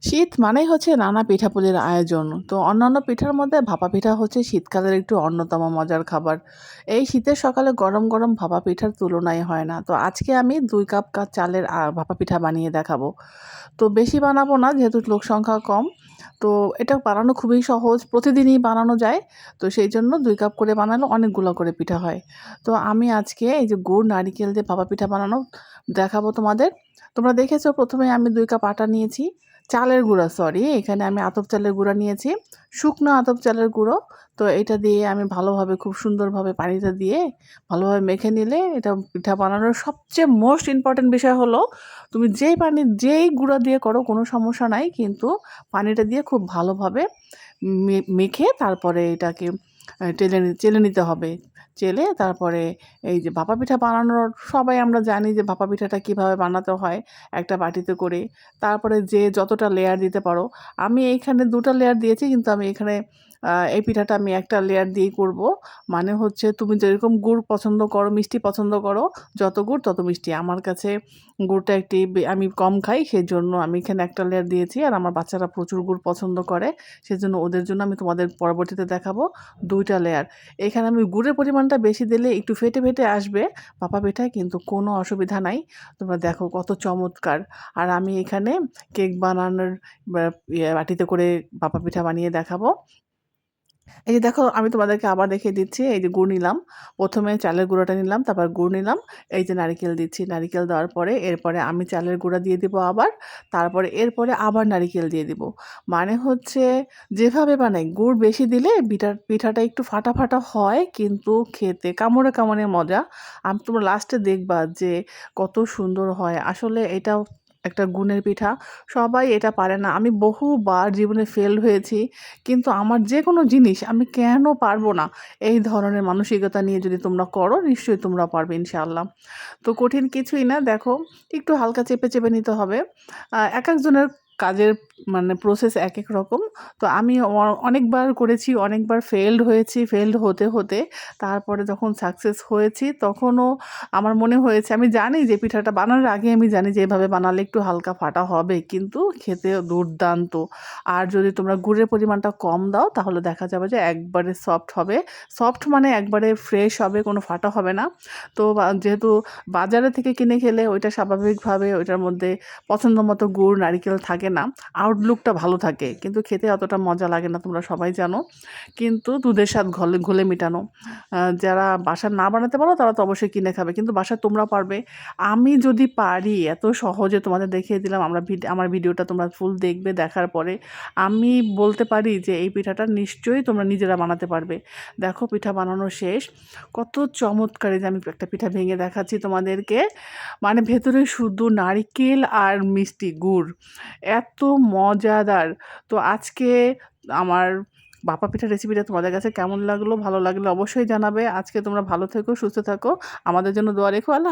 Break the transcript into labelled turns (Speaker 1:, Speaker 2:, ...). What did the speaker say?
Speaker 1: শীত মানেই হচ্ছে নানা পিঠাপুলির আয়োজন। তো অন্যান্য পিঠার মধ্যে ভাপা পিঠা হচ্ছে শীতকালের একটু অন্যতম মজার খাবার। এই শীতের সকালে গরম, গরম ভাপা পিঠার তুলনাই হয় না। তো আজকে আমি ২ কাপ চালের ভাপা পিঠা বানিয়ে দেখাবো। তো বেশি বানাবো না যেহেতু লোক সংখ্যা কম। তো এটা বানানো খুবই সহজ, প্রতিদিনই বানানো যায়। তো সেইজন্য ২ কাপ করে বানালে অনেকগুলো করে পিঠা হয়। তো আমি আজকে এই যে গুড় নারিকেল দিয়ে ভাপা পিঠা বানানো দেখাবো তোমাদের। তোমরা দেখেছো ১ম এ আমি ২ কাপ আটা নিয়েছি। চালের গুঁড়া সরি, এখানে আমি আতপ চালের গুঁড়া নিয়েছি। শুকনো আতপ চালের গুঁড়ো। তো এটা দিয়ে আমি ভালোভাবে খুব সুন্দরভাবে পানিটা দিয়ে ভালোভাবে মেখে নিলে এটা পিঠা বানানোর সবচেয়ে মোস্ট ইম্পোর্টেন্ট বিষয় হলো তুমি যেই গুঁড়া দিয়ে করো কোনো সমস্যা নাই। কিন্তু পানিটা দিয়ে খুব ভালোভাবে মেখে তারপরে এটাকে চেলে নিতে হবে। চেলে তারপরে এই যে ভাপা পিঠা বানানোর সবাই আমরা জানি যে ভাপা পিঠাটা কীভাবে বানাতে হয় একটা বাটিতে করে। তারপরে যে যতটা লেয়ার দিতে পারো। আমি এইখানে ২ টা লেয়ার দিয়েছি কিন্তু আমি এখানে এই পিঠাটা আমি ১ টা লেয়ার দিয়েই করব। মানে হচ্ছে তুমি যেরকম গুড় পছন্দ করো, মিষ্টি পছন্দ করো, যত গুড় তত মিষ্টি। আমার কাছে গুড়টা আমি কম খাই সেজন্য আমি এখানে ১ টা লেয়ার দিয়েছি। আর আমার বাচ্চারা প্রচুর গুড় পছন্দ করে। সেজন্য ওদের জন্য আমি তোমাদের পরবর্তীতে দেখাবো ২ টা লেয়ার। এখানে আমি গুড়ের পরিমাণটা বেশি দিলে একটু ফেটে, ফেটে আসবে ভাপা পিঠায় কিন্তু কোনো অসুবিধা নাই। তোমরা দেখো কত চমৎকার! আর আমি এখানে কেক বানানোর বা বাটিতে করে ভাপা পিঠা বানিয়ে দেখাবো। এই যে দেখো আমি তোমাদেরকে আবার দেখিয়ে দিচ্ছি। এই যে গুড় নিলাম। ১ম এ চালের গুঁড়াটা নিলাম, তারপর গুড় নিলাম। এই যে নারিকেল দিচ্ছি। নারিকেল দেওয়ার পরে এরপরে আমি চালের গুঁড়া দিয়ে দিব আবার। তারপরে এরপরে আবার নারিকেল দিয়ে দিব। মানে হচ্ছে যেভাবে বানাই গুড় বেশি দিলে পিঠাটা একটু ফাটা, ফাটা হয় কিন্তু খেতে কামড়ে, কামড়ে মজা। তোমরা লাস্টে দেখবা যে কত সুন্দর হয়। আসলে এটাও একটা গুণের পিঠা। সবাই এটা পারে না। আমি বহুবার জীবনে ফেল হয়েছি। কিন্তু আমার যেকোনো জিনিস আমি কেন পারবো না? এই ধরনের মানসিকতা নিয়ে যদি তোমরা করো নিশ্চয়ই তোমরা পারবে ইনশাআল্লাহ। তো কঠিন কিছুই না। দেখো একটু হালকা চেপে, চেপে নিতে হবে। একেকজনের কাজের মানে প্রসেস একেক রকম। তো আমি অনেকবার করেছি, অনেকবার ফেইলড হয়েছি। ফেইলড হতে, হতে তারপরে যখন সাকসেস হয়েছি তখনও আমার মনে হয়েছে আমি জানি যে পিঠাটা বানানোর আগে আমি জানি যে এভাবে বানালে একটু হালকা ফাটা হবে কিন্তু খেতে দুর্দান্ত। আর যদি তোমরা গুড়ের পরিমাণটা কম দাও তাহলে দেখা যাবে যে একবারে সফট হবে। সফট মানে একবারে ফ্রেশ হবে, কোনো ফাটা হবে না। তো যেহেতু বাজারে থেকে কিনে খেলে ওইটা স্বাভাবিকভাবে ওইটার মধ্যে পছন্দ মতো গুড়, নারিকেল থাকে না। আউটলুকটা ভালো থাকে কিন্তু খেতে অতটা মজা লাগে না তোমরা সবাই জানো। কিন্তু দুধের স্বাদ ঘোলে মেটানো। যারা বাসায় না বানাতে পারো তারা তো অবশ্যই কিনে খাবে। কিন্তু বাসায় তোমরা পারবে। আমি যদি পারি এত সহজে তোমাদের দেখিয়ে দিলাম আমার ভিডিওটা তোমরা ফুল দেখবে, দেখার পরে আমি বলতে পারি যে এই পিঠাটা নিশ্চয়ই তোমরা নিজেরা বানাতে পারবে। দেখো পিঠা বানানো শেষ। কত চমৎকার! এই যে আমি একটা পিঠা ভেঙে দেখাচ্ছি তোমাদেরকে। মানে ভেতরে শুধু নারিকেল আর মিষ্টি গুড়। এত মজাদার! তো আজকে আমার ভাপা পিঠার রেসিপিটা তোমাদের কাছে কেমন লাগলো? ভালো লাগলে অবশ্যই জানাবে। আজকে তোমরা ভালো থেকো, সুস্থ থাকো। আমাদের জন্য দোয়া রেখো। আল্লাহ